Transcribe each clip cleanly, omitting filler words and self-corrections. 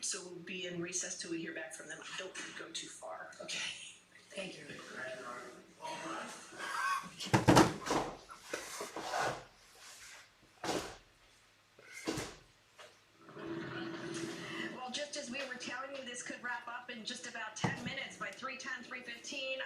right, so we'll be in recess till we hear back from them. Don't go too far. Okay. Thank you. Well, just as we were telling you, this could wrap up in just about 10 minutes by 3:10, 3:15.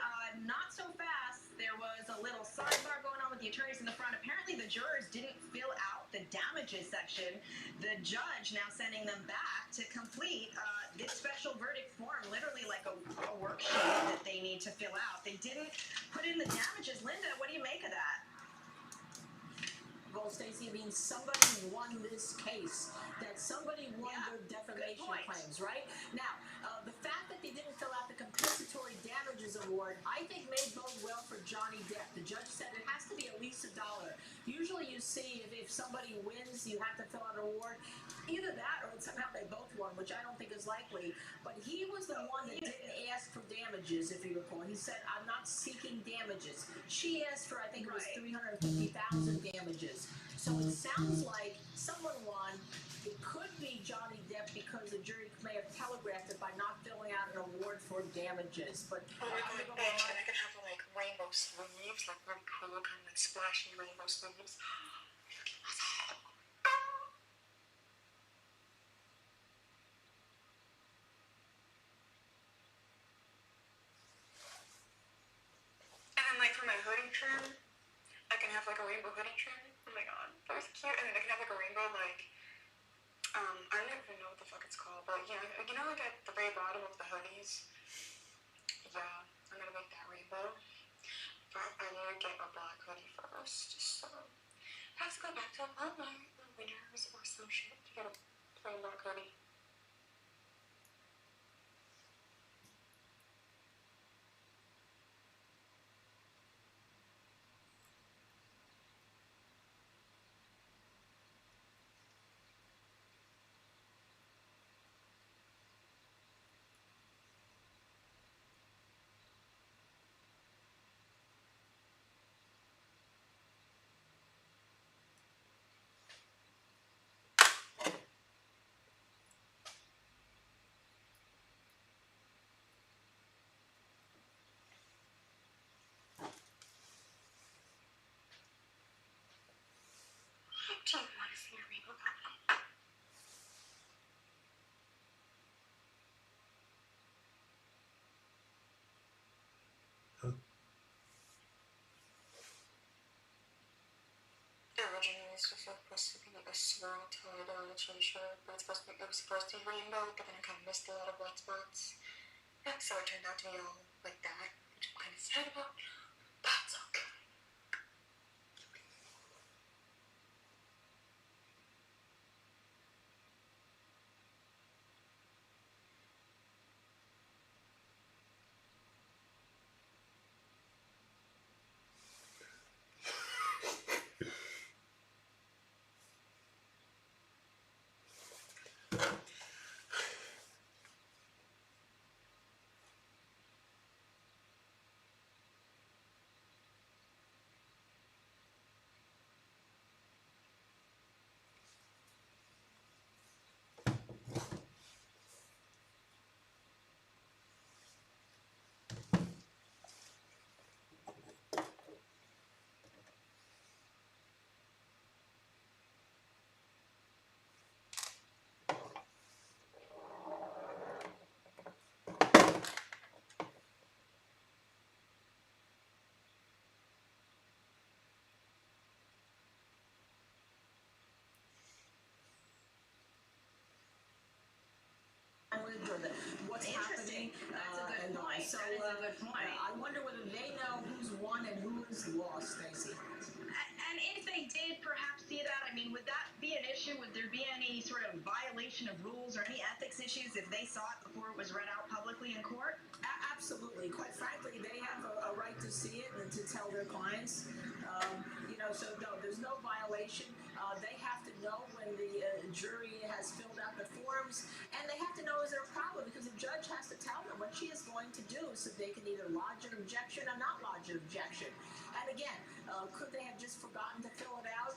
Not so fast. There was a little sidebar going on with the attorneys in the front. Apparently, the jurors didn't fill out the damages section. The judge now sending them back to complete this special verdict form, literally like a worksheet that they need to fill out. They didn't put in the damages. Linda, what do you make of that? Well, Stacey, I mean, somebody won this case. That somebody won their defamation claims, right? Now, the fact that they didn't fill out the compensatory damages award, I think may bode well for Johnny Depp. The judge said it has to be at least $1. Usually you see if somebody wins, you have to fill out an award. Either that or somehow they both won, which I don't think is likely. But he was the one that didn't ask for damages, if you recall. He said, I'm not seeking damages. She asked for, I think it was $350,000 damages. So it sounds like someone won. It could be Johnny Depp because the jury may have telegraphed it by not filling out an award for damages. But oh my god, bitch, and I could have like rainbow sleeves, like really cool, kind of like splashy rainbow sleeves. And then like for my hoodie trim, I can have like a rainbow hoodie trim. Oh my god, that was cute. And then I can have like a rainbow like I don't even know what the fuck it's called, but yeah, you know like at the very bottom of the hoodies? Yeah, I'm gonna make that rainbow. But I need to get a black hoodie first, so I have to go back to Walmart or Winners or some shit to get a plain black hoodie. Do you want to see a rainbow hoodie? Originally, this was supposed to be a swirl tornado on a t-shirt, but it was supposed to be rainbow, but then I kind of missed a lot of white spots. Yeah, so it turned out to be all like that, which I'm kind of sad about. That's okay. What's happening. That's a good point. So, that is a good point. I wonder whether they know who's won and who's lost, Stacey. And if they did perhaps see that, I mean, would that be an issue? Would there be any sort of violation of rules or any ethics issues if they saw it before it was read out publicly in court? Absolutely. Quite frankly, they have a right to see it and to tell their clients. So no, there's no violation. They have to know when the jury has filled out the forms, and they have to know is there a problem, because the judge has to tell them what she is going to do so they can either lodge an objection or not lodge an objection. And again, could they have just forgotten to fill it out?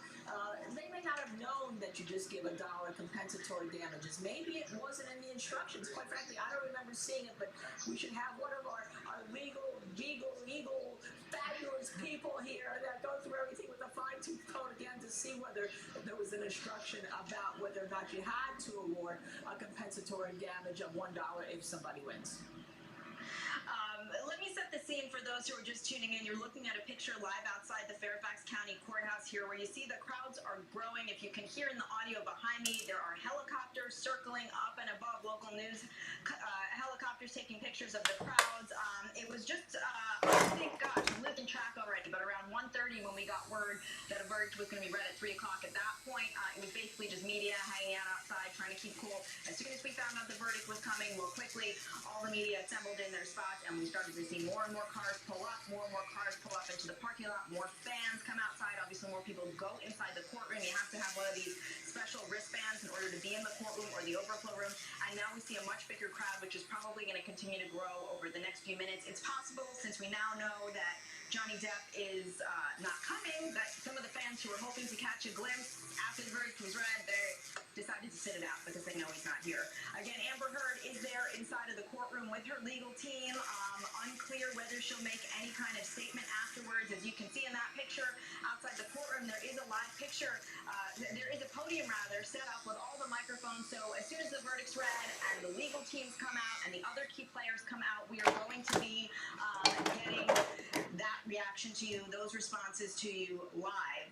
they may not have known that you just give $1 compensatory damages. Maybe it wasn't in the instructions. Quite frankly, I don't remember seeing it, but we should have one of our legal, fabulous people here that go through everything with a fine-tooth comb again to see whether there was an instruction about whether or not you had to award a compensatory damage of $1 if somebody wins. Let me set the scene for those who are just tuning in. You're looking at a picture live outside the Fairfax County Courthouse here where you see the crowds are growing. If you can hear in the audio behind me, there are helicopters circling up and above. Local news helicopters taking pictures of the crowds. It was just, I think, gosh, I'm losing track already, but around 1:30 when we got word that a verdict was going to be read at 3 o'clock. At that point, it was basically just media hanging out outside trying to keep cool. As soon as we found out the verdict was coming, well, quickly, all the media assembled in their spots, and we started to see more and more cars pull up, more and more cars pull up into the parking lot, more fans come outside. Obviously, more people go inside the courtroom. You have to have one of these special wristbands in order to be in the courtroom or the overflow room. And now we see a much bigger crowd, which is probably going to continue to grow over the next few minutes. It's possible, since we now know that Johnny Depp is not coming, that some of the fans who were hoping to catch a glimpse after the verdict was read, they decided to sit it out because they know he's not here. Again, Amber Heard is there inside of the courtroom with her legal team. Unclear whether she'll make any kind of statement afterwards. As you can see in that picture outside the courtroom, there is a live picture. There is a podium, rather, set up with all the microphones. So as soon as the verdict's read and the legal teams come out and the other key players come out, we are going to be getting that reaction to you, those responses to you live.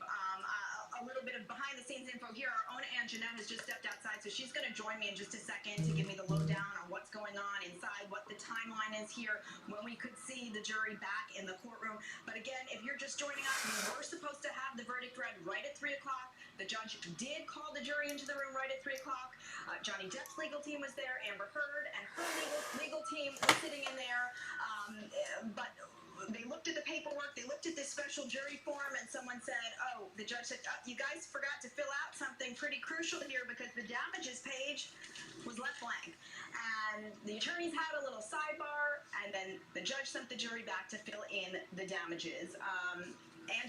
A little bit of behind-the-scenes info here. Our own Jeanette has just stepped outside, so she's going to join me in just a second to give me the lowdown on what's going on inside, what the timeline is here, when we could see the jury back in the courtroom. But again, if you're just joining us, we were supposed to have the verdict read right at 3 o'clock. The judge did call the jury into the room right at 3 o'clock. Johnny Depp's legal team was there. Amber Heard and her legal team was sitting in there. But they looked at the paperwork, they looked at this special jury form, and someone said, oh, the judge said, you guys forgot to fill out something pretty crucial here because the damages page was left blank. And the attorneys had a little sidebar, and then the judge sent the jury back to fill in the damages.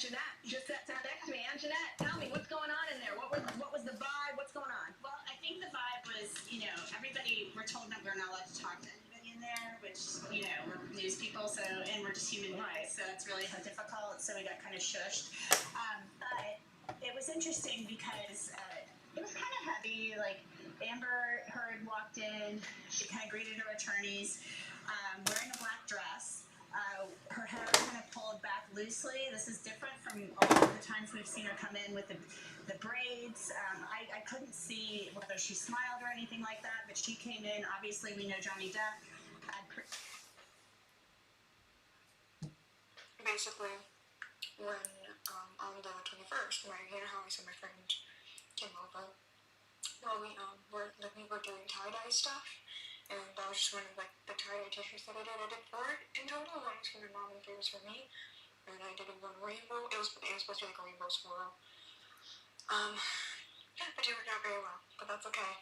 Jeanette just sat down next to me. Jeanette, tell me, what's going on in there? What was the vibe? What's going on? Well, I think the vibe was, everybody, we're told that we're not allowed to talk to anybody in there, which, we're news people, so, and we're just human beings, so it's really difficult, so we got kind of shushed. But it was interesting because it was kind of heavy. Like, Amber Heard walked in, she kind of greeted her attorneys, wearing a black dress. Her hair kind of pulled back loosely. This is different from a lot of the times we've seen her come in with the braids. I couldn't see whether she smiled or anything like that, but she came in. Obviously, we know Johnny Depp had... Basically, when on the 21st, my house and my friend came over, well, we were doing tie-dye stuff. And that was just one of the tie-dye t-shirts that I did 4 in total. One was for my mom and 3 was for me. And I did one rainbow. It was supposed to be like a rainbow swirl. But it worked out very well. But that's okay.